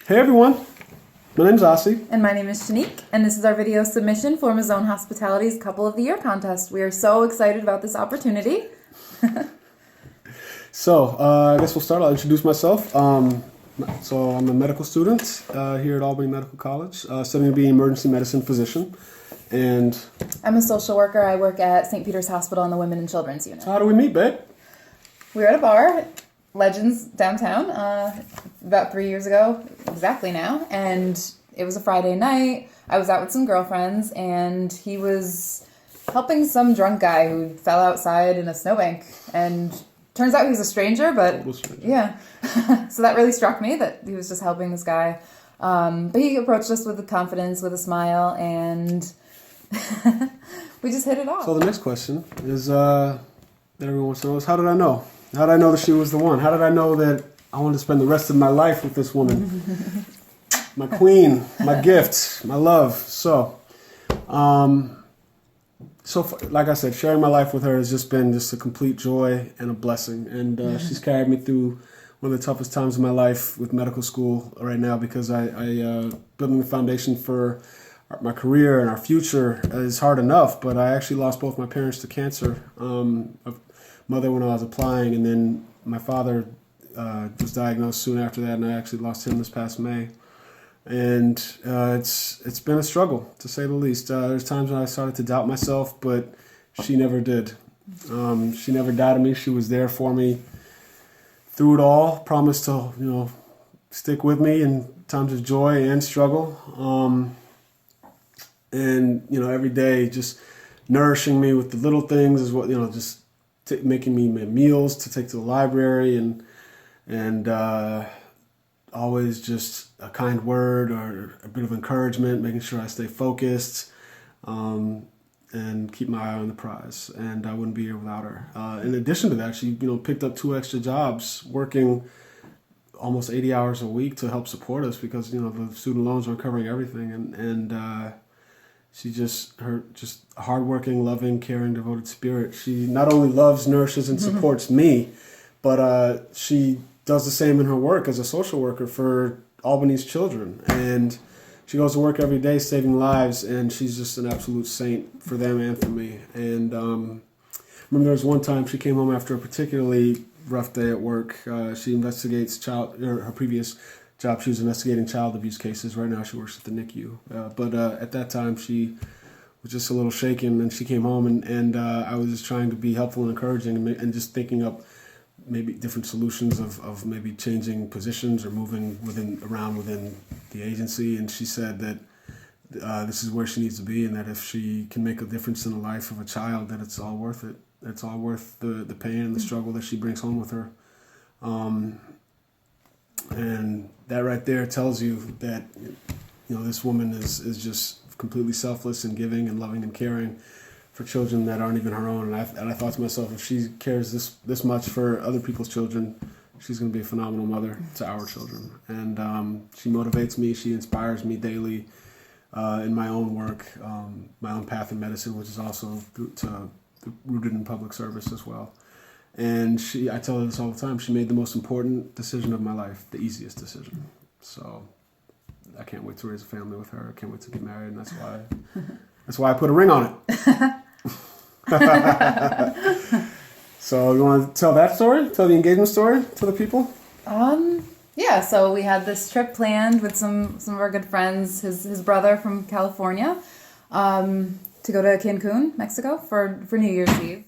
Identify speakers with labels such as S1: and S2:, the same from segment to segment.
S1: Hey everyone, my name's Asi.
S2: And my name is Shanique, and this is our video submission for Mazzone Hospitality's Couple of the Year contest. We are so excited about this opportunity.
S1: So, I guess we'll start. I'll introduce myself. So I'm a medical student here at Albany Medical College, studying to be an emergency medicine physician. And
S2: I'm a social worker. I work at St. Peter's Hospital on the Women and Children's Unit.
S1: so how do we meet, babe?
S2: We were at a bar, Legends downtown, about 3 years ago, exactly now, and it was a Friday night. I was out with some girlfriends, and he was helping some drunk guy who fell outside in a snowbank, and turns out he was a stranger, but yeah. So that really struck me that he was just helping this guy. But he approached us with confidence, with a smile, and we just hit it off.
S1: So the next question is that everyone wants to know is how did I know? How did I know that she was the one? How did I know that I wanted to spend the rest of my life with this woman? My queen, my gift, my love. So, like I said, sharing my life with her has just been just a complete joy and a blessing. And she's carried me through one of the toughest times of my life with medical school right now because I building the foundation for my career and our future is hard enough. But I actually lost both my parents to cancer. Mother when I was applying, and then my father was diagnosed soon after that, and I actually lost him this past May. And it's been a struggle, to say the least. There's times when I started to doubt myself, but she never did. She never doubted me. She was there for me through it all, promised to, stick with me in times of joy and struggle. And, every day just nourishing me with the little things is what, just making me meals to take to the library and always just a kind word or a bit of encouragement, making sure I stay focused and keep my eye on the prize. And I wouldn't be here without her. In addition to that, she picked up 2 extra jobs, working almost 80 hours a week to help support us because the student loans weren't covering everything. And she her hardworking, loving, caring, devoted spirit. She not only loves, nourishes, and supports me, but she does the same in her work as a social worker for Albany's children. And she goes to work every day saving lives, and she's just an absolute saint for them and for me. And I remember there was one time she came home after a particularly rough day at work. She investigates her previous job, she was investigating child abuse cases. Right now she works at the NICU. But at that time she was just a little shaken, and she came home and I was just trying to be helpful and encouraging and just thinking up maybe different solutions of maybe changing positions or moving around within the agency. And she said that this is where she needs to be, and that if she can make a difference in the life of a child, that it's all worth it. It's all worth the pain and the struggle that she brings home with her. And that right there tells you that this woman is just completely selfless and giving and loving and caring for children that aren't even her own. And I thought to myself, if she cares this much for other people's children, she's going to be a phenomenal mother to our children. And she motivates me. She inspires me daily in my own work, my own path in medicine, which is also rooted in public service as well. And I tell her this all the time, she made the most important decision of my life, the easiest decision. So I can't wait to raise a family with her. I can't wait to get married, and that's why I put a ring on it. So you want to tell that story? Tell the engagement story to the people?
S2: Yeah, so we had this trip planned with some of our good friends, his brother from California, to go to Cancun, Mexico for New Year's Eve.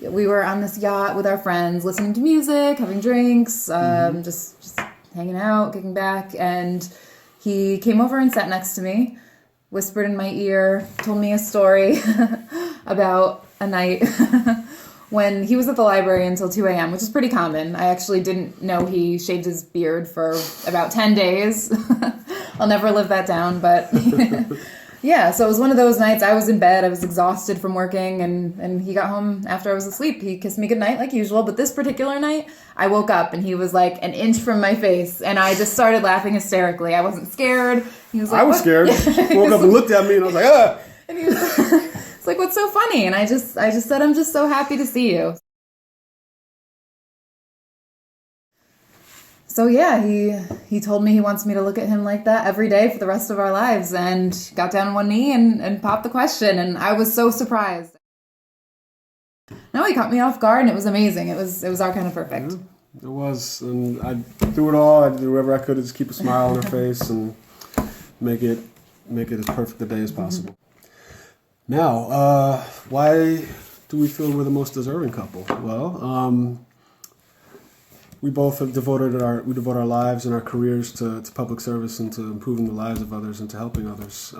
S2: We were on this yacht with our friends, listening to music, having drinks, just hanging out, kicking back. And he came over and sat next to me, whispered in my ear, told me a story about a night when he was at the library until 2 a.m., which is pretty common. I actually didn't know he shaved his beard for about 10 days. I'll never live that down, but... Yeah, so it was one of those nights I was in bed, I was exhausted from working, and he got home after I was asleep. He kissed me goodnight like usual, but this particular night, I woke up and he was like an inch from my face, and I just started laughing hysterically. I wasn't scared. He was like,
S1: I was scared. Woke up and looked at me and I was like, ah!
S2: And he was it's like, what's so funny? And I just said, I'm just so happy to see you. So yeah, he told me he wants me to look at him like that every day for the rest of our lives, and got down on one knee and popped the question, and I was so surprised. No, he caught me off guard, and it was amazing. It was our kind of perfect.
S1: Yeah, it was, and I threw it all. I did whatever I could to just keep a smile on her face and make it as perfect a day as possible. Now, why do we feel we're the most deserving couple? Well, we both have devote our lives and our careers to public service and to improving the lives of others and to helping others.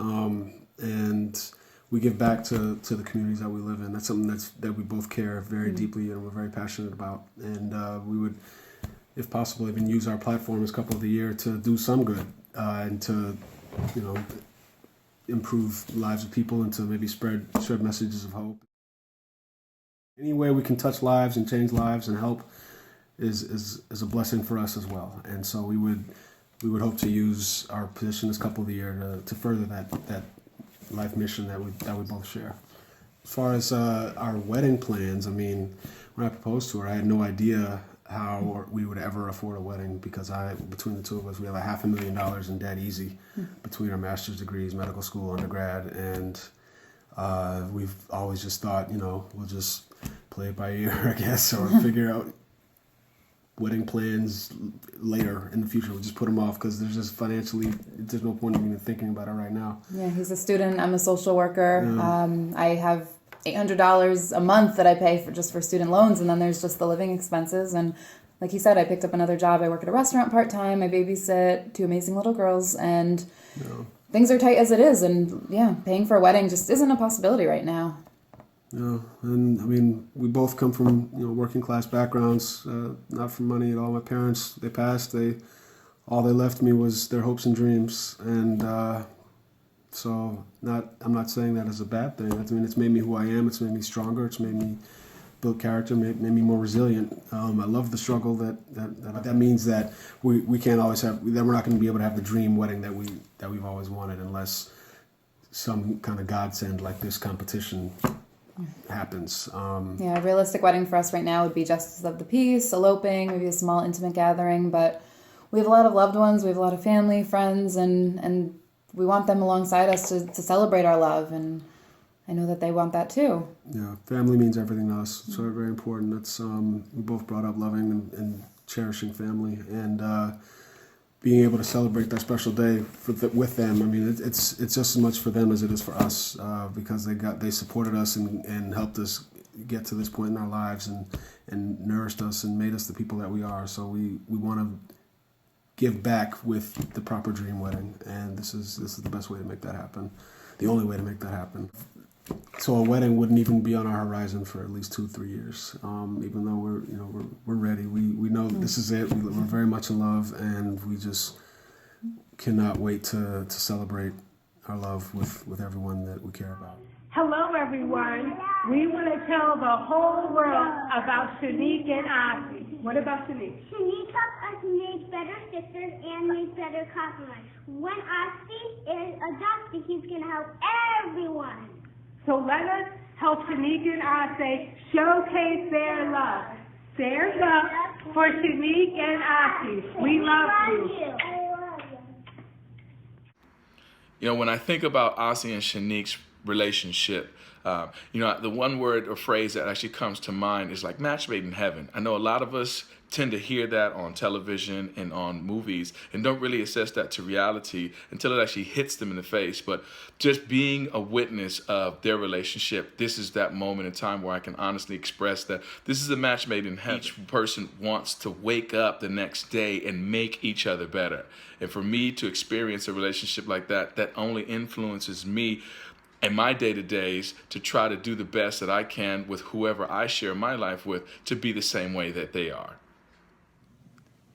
S1: And we give back to the communities that we live in. That's something that we both care very deeply and we're very passionate about. And we would, if possible, even use our platform as Couple of the Year to do some good and to, improve the lives of people and to maybe spread messages of hope. Any way we can touch lives and change lives and help is a blessing for us as well. And so we would hope to use our position as Couple of the Year to further that life mission that we both share. As far as our wedding plans, I mean, when I proposed to her, I had no idea how we would ever afford a wedding because between the two of us, we have $500,000 in debt easy between our master's degrees, medical school, undergrad, and we've always just thought, we'll just play it by ear, I guess, or figure out wedding plans later in the future. We'll just put them off because there's just financially, there's no point in even thinking about it right now.
S2: Yeah, he's a student. I'm a social worker. Yeah. I have $800 a month that I pay for student loans, and then there's just the living expenses. And like you said, I picked up another job. I work at a restaurant part-time. I babysit 2 amazing little girls, and things are tight as it is. And yeah, paying for a wedding just isn't a possibility right now.
S1: Yeah, and I mean, we both come from working class backgrounds, not from money at all. My parents, they passed. All they left me was their hopes and dreams, and so I'm not saying that as a bad thing. I mean, it's made me who I am. It's made me stronger. It's made me build character. Made me more resilient. I love the struggle that means that we can't always have, that we're not going to be able to have the dream wedding that we've always wanted unless some kind of godsend like this competition happens.
S2: A realistic wedding for us right now would be justice of the peace, eloping, maybe a small intimate gathering, but we have a lot of loved ones, we have a lot of family, friends, and we want them alongside us to celebrate our love, and I know that they want that too.
S1: Yeah, family means everything to us. It's very important. It's we both brought up loving and cherishing family, and being able to celebrate that special day with them. I mean, it's just as much for them as it is for us because they supported us and helped us get to this point in our lives and nourished us and made us the people that we are. So we want to give back with the proper dream wedding, and this is the best way to make that happen. The only way to make that happen. So a wedding wouldn't even be on our horizon for at least 2-3 years. Even though we're ready, we know this is it. We're very much in love, and we just cannot wait to celebrate our love with everyone that we care about.
S3: Hello, everyone. We want to tell the whole world about Shanique and Asi. What about Shanique?
S4: Shanique helps us make better sisters and make better customers. When Asi is adopted, he's going to help everyone.
S3: So let us help Shanique and Asi showcase their love. There's love for Shanique and Asi. We love you.
S5: When I think about Asi and Shanique's relationship, the one word or phrase that actually comes to mind is like match made in heaven. I know a lot of us tend to hear that on television and on movies and don't really assess that to reality until it actually hits them in the face. But just being a witness of their relationship, this is that moment in time where I can honestly express that this is a match made in heaven. Each person wants to wake up the next day and make each other better. And for me to experience a relationship like that, that only influences me in my day-to-days to try to do the best that I can with whoever I share my life with to be the same way that they are.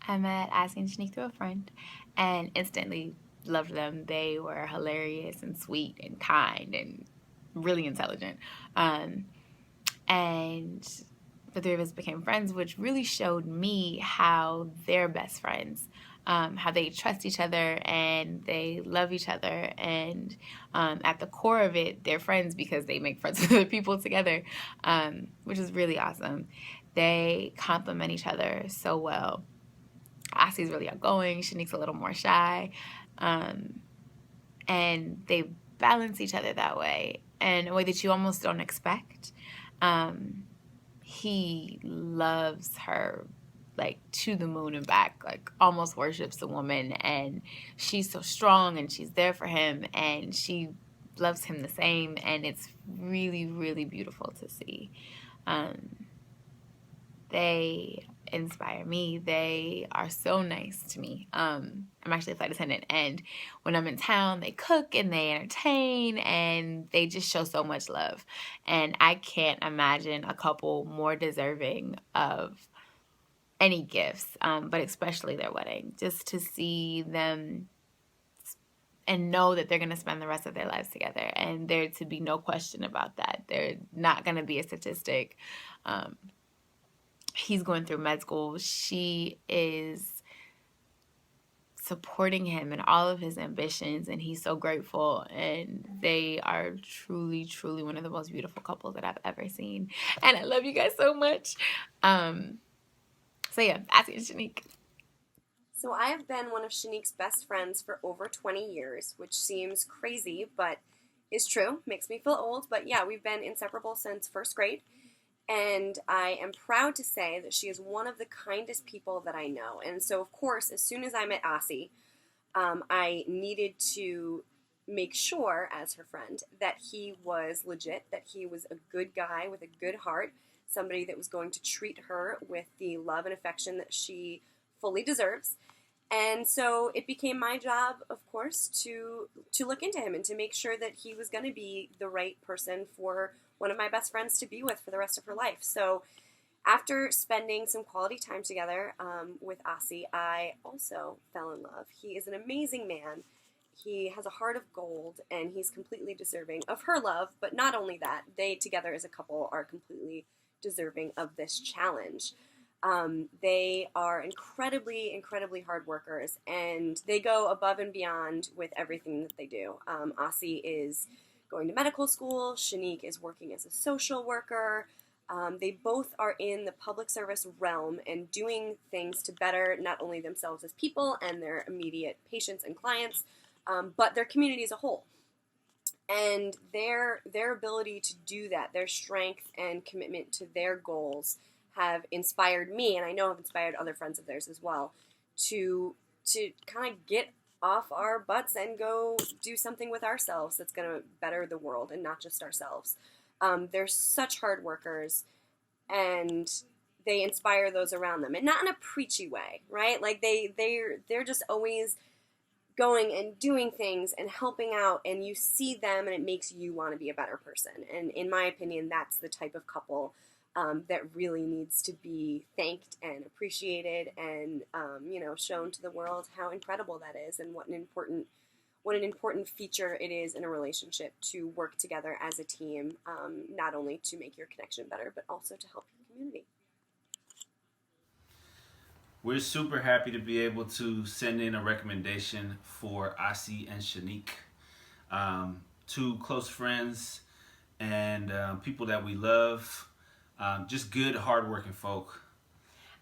S6: I met Asi and Shanique through a friend and instantly loved them. They were hilarious and sweet and kind and really intelligent. And the three of us became friends, which really showed me how they're best friends, how they trust each other and they love each other. And at the core of it, they're friends because they make friends with other people together, which is really awesome. They complement each other so well. Asi's really outgoing, Shanique's a little more shy. And they balance each other that way in a way that you almost don't expect. He loves her like to the moon and back, like almost worships the woman, and she's so strong and she's there for him, and she loves him the same, and it's really, really beautiful to see. They inspire me. They are so nice to me. I'm actually a flight attendant, and when I'm in town, they cook and they entertain and they just show so much love. And I can't imagine a couple more deserving of any gifts, but especially their wedding. Just to see them and know that they're going to spend the rest of their lives together, and there to be no question about that. They're not going to be a statistic. He's going through med school. She is supporting him in all of his ambitions, and he's so grateful. And they are truly, truly one of the most beautiful couples that I've ever seen. And I love you guys so much. So yeah, Asi and Shanique.
S7: So I have been one of Shanique's best friends for over 20 years, which seems crazy, but is true. Makes me feel old, but yeah, we've been inseparable since first grade. And I am proud to say that she is one of the kindest people that I know. And so, of course, as soon as I met Asi, I needed to make sure, as her friend, that he was legit, that he was a good guy with a good heart, somebody that was going to treat her with the love and affection that she fully deserves. And so it became my job, of course, to look into him and to make sure that he was going to be the right person for one of my best friends to be with for the rest of her life. So after spending some quality time together with Asi, I also fell in love. He is an amazing man. He has a heart of gold, and he's completely deserving of her love. But not only that, they together as a couple are completely deserving of this challenge. They are incredibly, incredibly hard workers, and they go above and beyond with everything that they do. Asi is going to medical school. Shanique is working as a social worker. They both are in the public service realm and doing things to better not only themselves as people and their immediate patients and clients, but their community as a whole. And their ability to do that, their strength and commitment to their goals have inspired me, and I know have inspired other friends of theirs as well, to kind of get off our butts and go do something with ourselves that's going to better the world and not just ourselves. They're such hard workers, and they inspire those around them, and not in a preachy way, right? Like they're just always going and doing things and helping out, and you see them and it makes you want to be a better person. And in my opinion, that's the type of couple that really needs to be thanked and appreciated, and shown to the world how incredible that is, and what an important feature it is in a relationship to work together as a team, not only to make your connection better, but also to help your community.
S8: We're super happy to be able to send in a recommendation for Asi and Shanique, two close friends and people that we love. Just good, hardworking folk.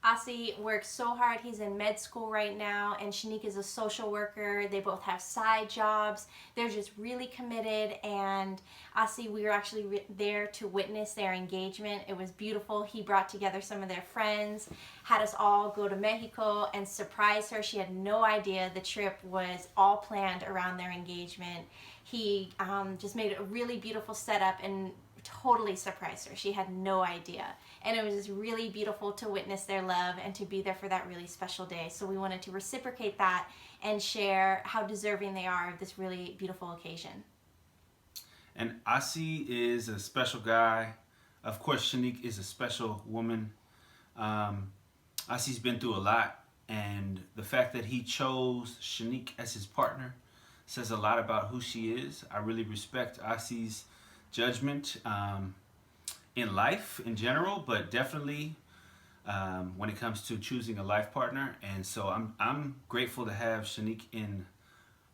S9: Asi works so hard. He's in med school right now, and Shanique is a social worker. They both have side jobs. They're just really committed, and Asi, we were actually there to witness their engagement. It was beautiful. He brought together some of their friends, had us all go to Mexico and surprise her. She had no idea the trip was all planned around their engagement. He just made a really beautiful setup and totally surprised her. She had no idea. And it was just really beautiful to witness their love and to be there for that really special day. So we wanted to reciprocate that and share how deserving they are of this really beautiful occasion.
S8: And Asi is a special guy. Of course, Shanique is a special woman. Asi's been through a lot, and the fact that he chose Shanique as his partner says a lot about who she is. I really respect Asi's judgment in life in general, but definitely when it comes to choosing a life partner. And so I'm grateful to have Shanique in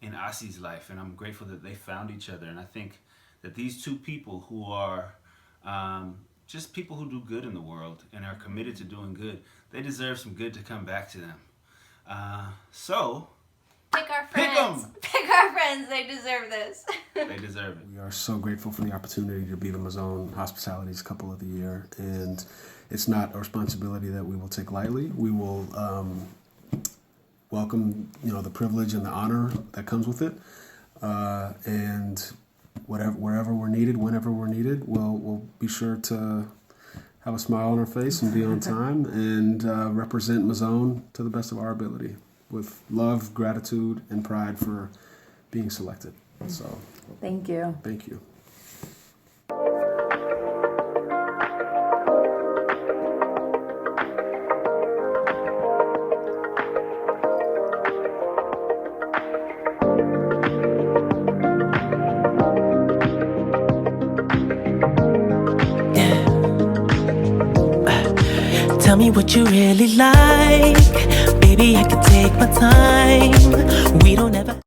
S8: Asi's life, and I'm grateful that they found each other. And I think that these two people who are just people who do good in the world and are committed to doing good, they deserve some good to come back to them. So,
S9: Pick our
S8: Pick 'em.
S9: friends. Pick our friends. They deserve this.
S8: they deserve it.
S1: We are so grateful for the opportunity to be the Mazzone Hospitality's Couple of the Year, and it's not a responsibility that we will take lightly. We will welcome, the privilege and the honor that comes with it, and wherever we're needed, whenever we're needed, we'll be sure to have a smile on our face and be on time and represent Mazzone to the best of our ability with love, gratitude, and pride for being selected. So,
S2: Thank you.
S1: thank you.
S10: Tell me what you really like. Baby, I can take my time. We don't ever